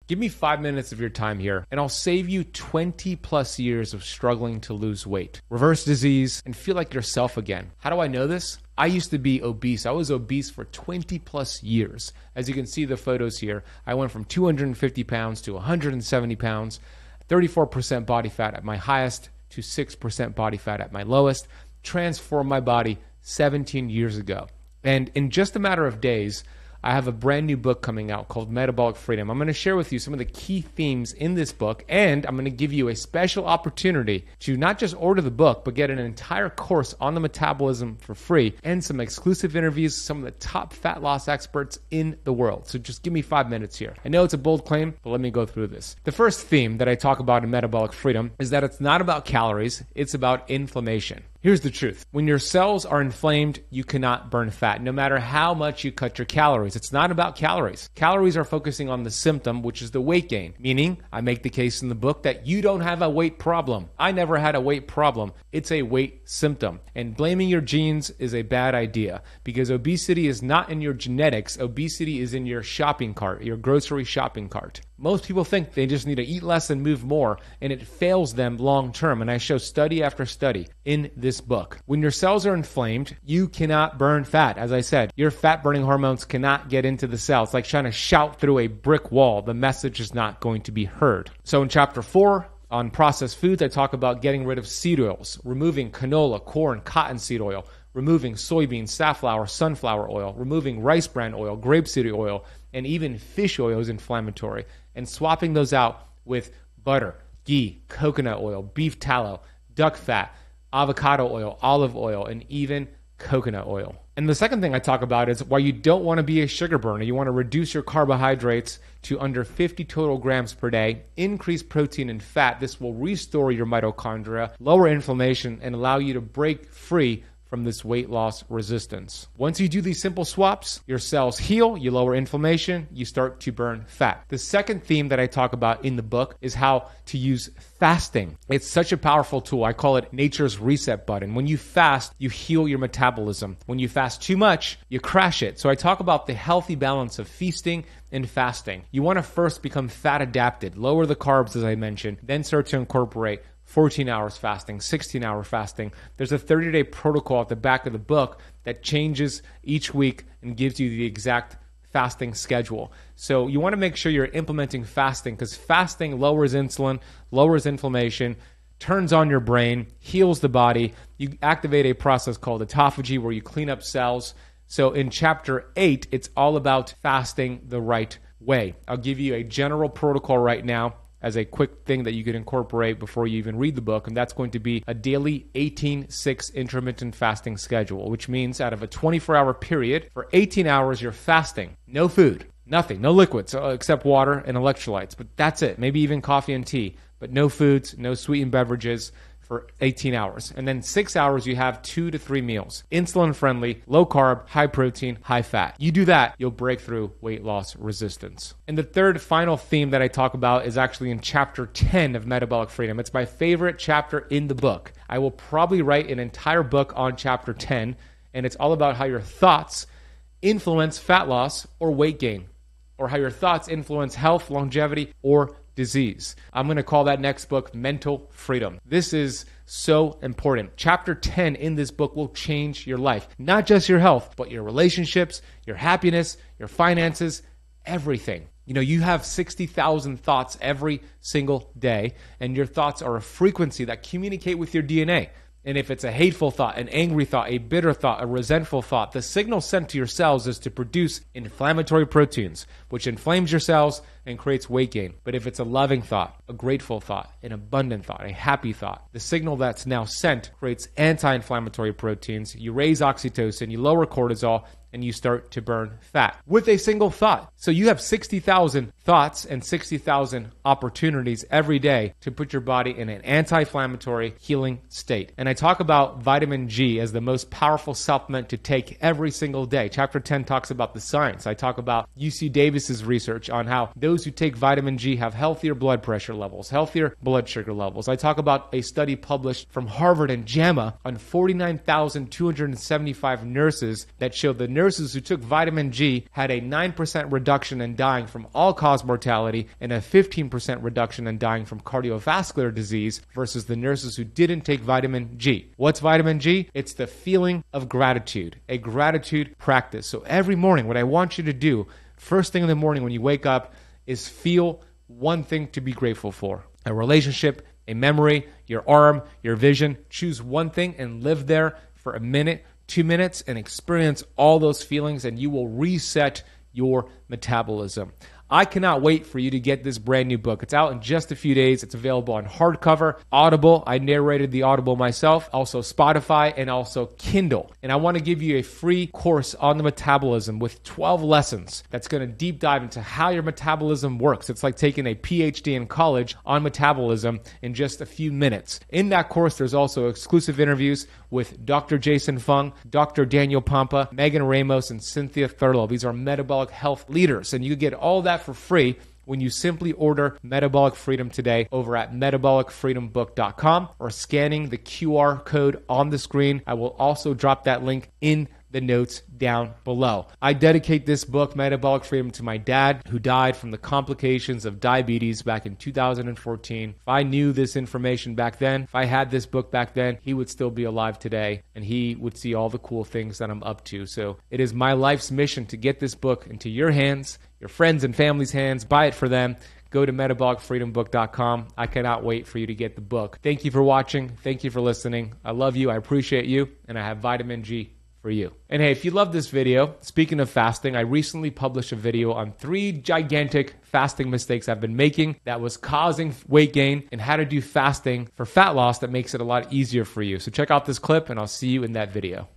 Give me 5 minutes of your time here, and I'll save you 20 plus years of struggling to lose weight, reverse disease, and feel like yourself again. How do I know this? I used to be obese. I was obese for 20 plus years. As you can see the photos here, I went from 250 pounds to 170 pounds, 34% body fat at my highest to 6% body fat at my lowest, transformed my body 17 years ago. And in just a matter of days, I have a brand new book coming out called Metabolic Freedom. I'm going to share with you some of the key themes in this book, and I'm going to give you a special opportunity to not just order the book, but get an entire course on the metabolism for free and some exclusive interviews with some of the top fat loss experts in the world. So just give me 5 minutes here. I know it's a bold claim, but let me go through this. The first theme that I talk about in Metabolic Freedom is that it's not about calories, it's about inflammation. Here's the truth. When your cells are inflamed, you cannot burn fat, no matter how much you cut your calories. It's not about calories. Calories are focusing on the symptom, which is the weight gain. Meaning, I make the case in the book that you don't have a weight problem. I never had a weight problem. It's a weight symptom. And blaming your genes is a bad idea because obesity is not in your genetics. Obesity is in your shopping cart, your grocery shopping cart. Most people think they just need to eat less and move more, and it fails them long term. And I show study after study in this book. When your cells are inflamed, you cannot burn fat. As I said, your fat burning hormones cannot get into the cell. It's like trying to shout through a brick wall. The message is not going to be heard. So in chapter 4, on processed foods, I talk about getting rid of seed oils, removing canola, corn, cottonseed oil, removing soybean, safflower, sunflower oil, removing rice bran oil, grapeseed oil, and even fish oil is inflammatory, and swapping those out with butter, ghee, coconut oil, beef tallow, duck fat, avocado oil, olive oil, and even coconut oil. And the second thing I talk about is why you don't want to be a sugar burner. You want to reduce your carbohydrates to under 50 total grams per day, increase protein and fat. This will restore your mitochondria, lower inflammation, and allow you to break free from this weight loss resistance. Once you do these simple swaps, your cells heal, you lower inflammation, you start to burn fat. The second theme that I talk about in the book is how to use fasting. It's such a powerful tool. I call it nature's reset button. When you fast, you heal your metabolism. When you fast too much, you crash it. So I talk about the healthy balance of feasting and fasting. You want to first become fat adapted, lower the carbs as I mentioned, then start to incorporate 14 hours fasting, 16-hour fasting. There's a 30-day protocol at the back of the book that changes each week and gives you the exact fasting schedule. So you want to make sure you're implementing fasting because fasting lowers insulin, lowers inflammation, turns on your brain, heals the body. You activate a process called autophagy where you clean up cells. So in chapter 8, it's all about fasting the right way. I'll give you a general protocol right now as a quick thing that you could incorporate before you even read the book, and that's going to be a daily 18-6 intermittent fasting schedule, which means out of a 24-hour period, for 18 hours you're fasting. No food, nothing, no liquids except water and electrolytes, but that's it. Maybe even coffee and tea, but no foods, no sweetened beverages for 18 hours. And then 6 hours, you have 2 to 3 meals. Insulin friendly, low carb, high protein, high fat. You do that, you'll break through weight loss resistance. And the third final theme that I talk about is actually in chapter 10 of Metabolic Freedom. It's my favorite chapter in the book. I will probably write an entire book on chapter 10, and it's all about how your thoughts influence fat loss or weight gain, or how your thoughts influence health, longevity, or disease. I'm going to call that next book Mental Freedom. This is so important. Chapter 10 in this book will change your life. Not just your health, but your relationships, your happiness, your finances, everything. You know, you have 60,000 thoughts every single day, and your thoughts are a frequency that communicate with your DNA. And if it's a hateful thought, an angry thought, a bitter thought, a resentful thought, the signal sent to your cells is to produce inflammatory proteins, which inflames your cells and creates weight gain. But if it's a loving thought, a grateful thought, an abundant thought, a happy thought, the signal that's now sent creates anti-inflammatory proteins. You raise oxytocin, you lower cortisol, and you start to burn fat with a single thought. So you have 60,000 thoughts and 60,000 opportunities every day to put your body in an anti-inflammatory healing state. And I talk about vitamin G as the most powerful supplement to take every single day. Chapter 10 talks about the science. I talk about UC Davis's research on how those those who take vitamin G have healthier blood pressure levels, healthier blood sugar levels. I talk about a study published from Harvard and JAMA on 49,275 nurses that showed the nurses who took vitamin G had a 9% reduction in dying from all-cause mortality and a 15% reduction in dying from cardiovascular disease versus the nurses who didn't take vitamin G. What's vitamin G? It's the feeling of gratitude, a gratitude practice. So every morning, what I want you to do, first thing in the morning when you wake up, is feel one thing to be grateful for. A relationship, a memory, your arm, your vision. Choose one thing and live there for a minute, 2 minutes, and experience all those feelings, and you will reset your metabolism. I cannot wait for you to get this brand new book. It's out in just a few days. It's available on hardcover, Audible. I narrated the Audible myself, also Spotify, and also Kindle. And I want to give you a free course on the metabolism with 12 lessons that's going to deep dive into how your metabolism works. It's like taking a PhD in college on metabolism in just a few minutes. In that course, there's also exclusive interviews with Dr. Jason Fung, Dr. Daniel Pompa, Megan Ramos, and Cynthia Thurlow. These are metabolic health leaders, and you get all that for free when you simply order Metabolic Freedom today over at metabolicfreedombook.com or scanning the QR code on the screen. I will also drop that link in the notes down below. I dedicate this book, Metabolic Freedom, to my dad, who died from the complications of diabetes back in 2014. If I knew this information back then, if I had this book back then, he would still be alive today, and he would see all the cool things that I'm up to. So it is my life's mission to get this book into your hands, your friends and family's hands. Buy it for them. Go to metabolicfreedombook.com. I cannot wait for you to get the book. Thank you for watching. Thank you for listening. I love you. I appreciate you. And I have vitamin G for you. And hey, if you love this video, speaking of fasting, I recently published a video on 3 gigantic fasting mistakes I've been making that was causing weight gain and how to do fasting for fat loss that makes it a lot easier for you. So check out this clip and I'll see you in that video.